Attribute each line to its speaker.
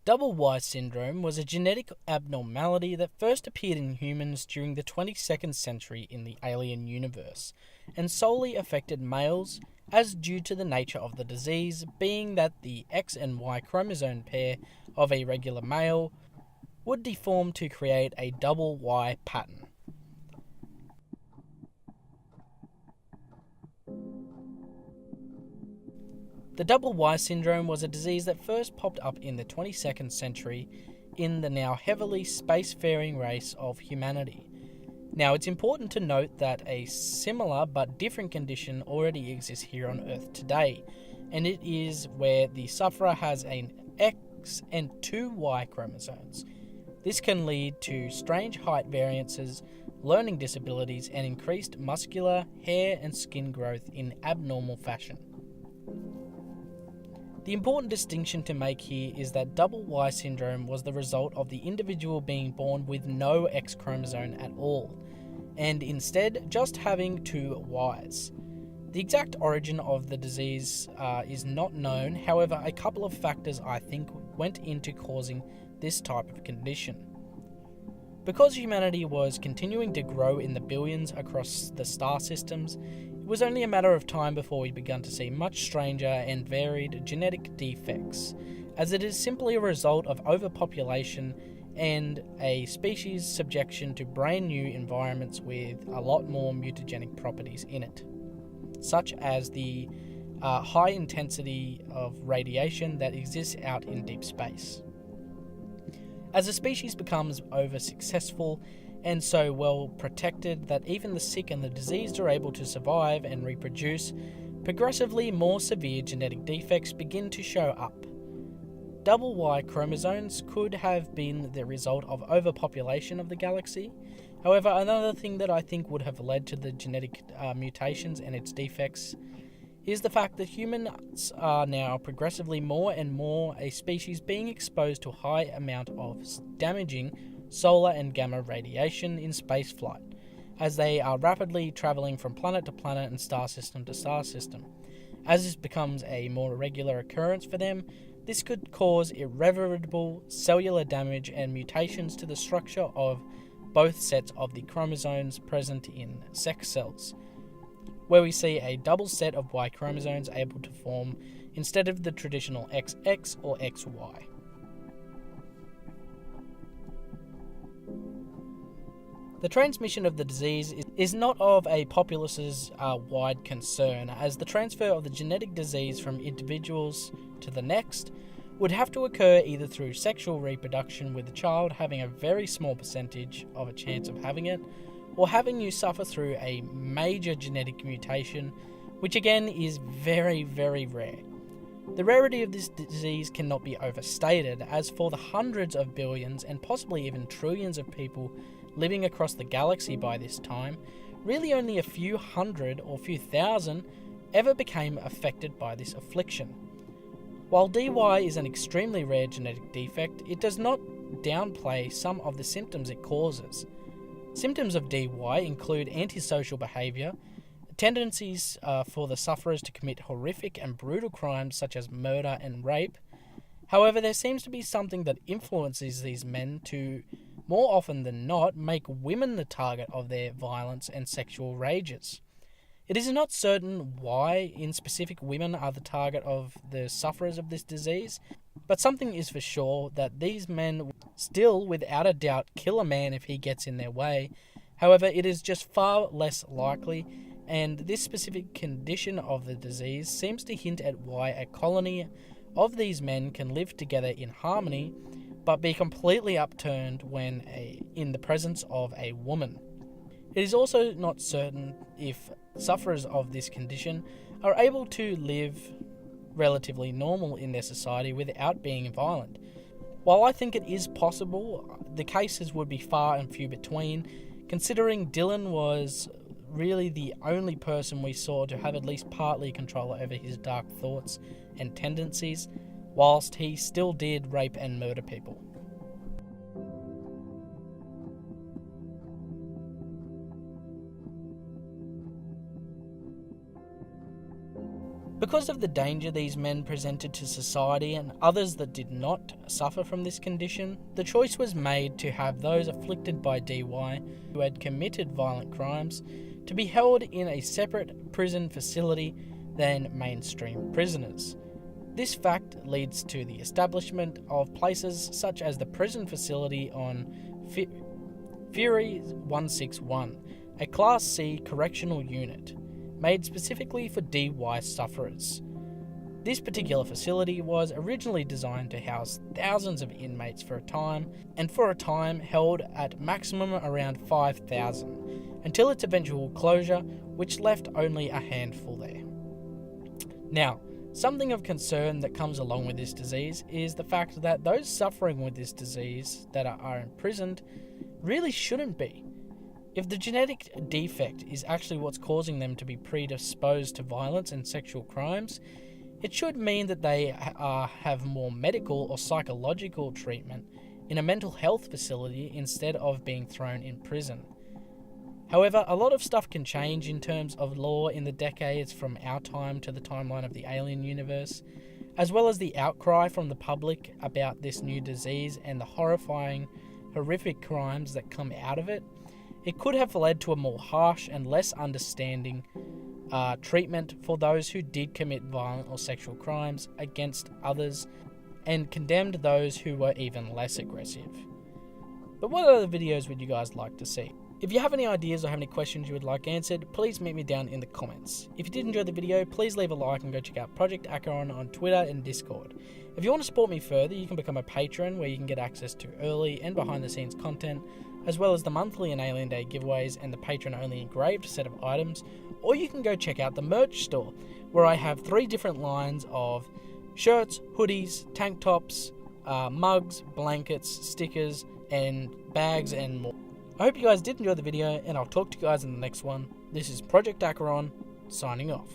Speaker 1: Double Y syndrome was a genetic abnormality that first appeared in humans during the 22nd century in the alien universe, and solely affected males, as due to the nature of the disease being that the X and Y chromosome pair of a regular male would deform to create a double Y pattern. The double Y syndrome was a disease that first popped up in the 22nd century in the now heavily spacefaring race of humanity. Now, it's important to note that a similar but different condition already exists here on Earth today, and it is where the sufferer has an X and two Y chromosomes. This can lead to strange height variances, learning disabilities, and increased muscular, hair, and skin growth in abnormal fashion. The important distinction to make here is that double Y syndrome was the result of the individual being born with no X chromosome at all, and instead just having two Ys. The exact origin of the disease is not known, however, a couple of factors I think went into causing this type of condition. Because humanity was continuing to grow in the billions across the star systems, it was only a matter of time before we began to see much stranger and varied genetic defects, as it is simply a result of overpopulation and a species' subjection to brand new environments with a lot more mutagenic properties in it, such as the high intensity of radiation that exists out in deep space. As a species becomes over-successful and so well protected that even the sick and the diseased are able to survive and reproduce, progressively more severe genetic defects begin to show up. Double Y chromosomes could have been the result of overpopulation of the galaxy. However, another thing that I think would have led to the genetic mutations and its defects is the fact that humans are now progressively more and more a species being exposed to a high amount of damaging solar and gamma radiation in spaceflight, as they are rapidly travelling from planet to planet and star system to star system. As this becomes a more regular occurrence for them, this could cause irreversible cellular damage and mutations to the structure of both sets of the chromosomes present in sex cells, where we see a double set of Y chromosomes able to form instead of the traditional XX or XY. The transmission of the disease is not of a populace's wide concern, as the transfer of the genetic disease from individuals to the next would have to occur either through sexual reproduction, with the child having a very small percentage of a chance of having it, or having you suffer through a major genetic mutation, which again is very, very rare. The rarity of this disease cannot be overstated, as for the hundreds of billions and possibly even trillions of people living across the galaxy by this time, really only a few hundred or few thousand ever became affected by this affliction. While DY is an extremely rare genetic defect, it does not downplay some of the symptoms it causes. Symptoms of DY include antisocial behaviour, tendencies for the sufferers to commit horrific and brutal crimes such as murder and rape. However, there seems to be something that influences these men to, more often than not, make women the target of their violence and sexual rages. It is not certain why in specific women are the target of the sufferers of this disease, but something is for sure that these men still, without a doubt, kill a man if he gets in their way. However, it is just far less likely, and this specific condition of the disease seems to hint at why a colony of these men can live together in harmony, but be completely upturned when in the presence of a woman. It is also not certain if sufferers of this condition are able to live relatively normal in their society without being violent. While I think it is possible, the cases would be far and few between, considering Dylan was really the only person we saw to have at least partly control over his dark thoughts and tendencies, whilst he still did rape and murder people. Because of the danger these men presented to society and others that did not suffer from this condition, the choice was made to have those afflicted by DY who had committed violent crimes to be held in a separate prison facility than mainstream prisoners. This fact leads to the establishment of places such as the prison facility on Fury 161, a Class C correctional unit, made specifically for DY sufferers. This particular facility was originally designed to house thousands of inmates for a time, and for a time held at maximum around 5,000, until its eventual closure, which left only a handful there. Now, something of concern that comes along with this disease is the fact that those suffering with this disease that are imprisoned really shouldn't be. If the genetic defect is actually what's causing them to be predisposed to violence and sexual crimes, it should mean that they have more medical or psychological treatment in a mental health facility instead of being thrown in prison. However, a lot of stuff can change in terms of law in the decades from our time to the timeline of the Alien universe, as well as the outcry from the public about this new disease and the horrifying, horrific crimes that come out of it. It could have led to a more harsh and less understanding treatment for those who did commit violent or sexual crimes against others, and condemned those who were even less aggressive. But what other videos would you guys like to see? If you have any ideas or have any questions you would like answered, please meet me down in the comments. If you did enjoy the video, please leave a like and go check out Project ACHERON on Twitter and Discord. If you want to support me further, you can become a patron where you can get access to early and behind the scenes content, as well as the monthly and Alien Day giveaways and the patron-only engraved set of items, or you can go check out the merch store, where I have 3 different lines of shirts, hoodies, tank tops, mugs, blankets, stickers, and bags and more. I hope you guys did enjoy the video, and I'll talk to you guys in the next one. This is Project ACHERON, signing off.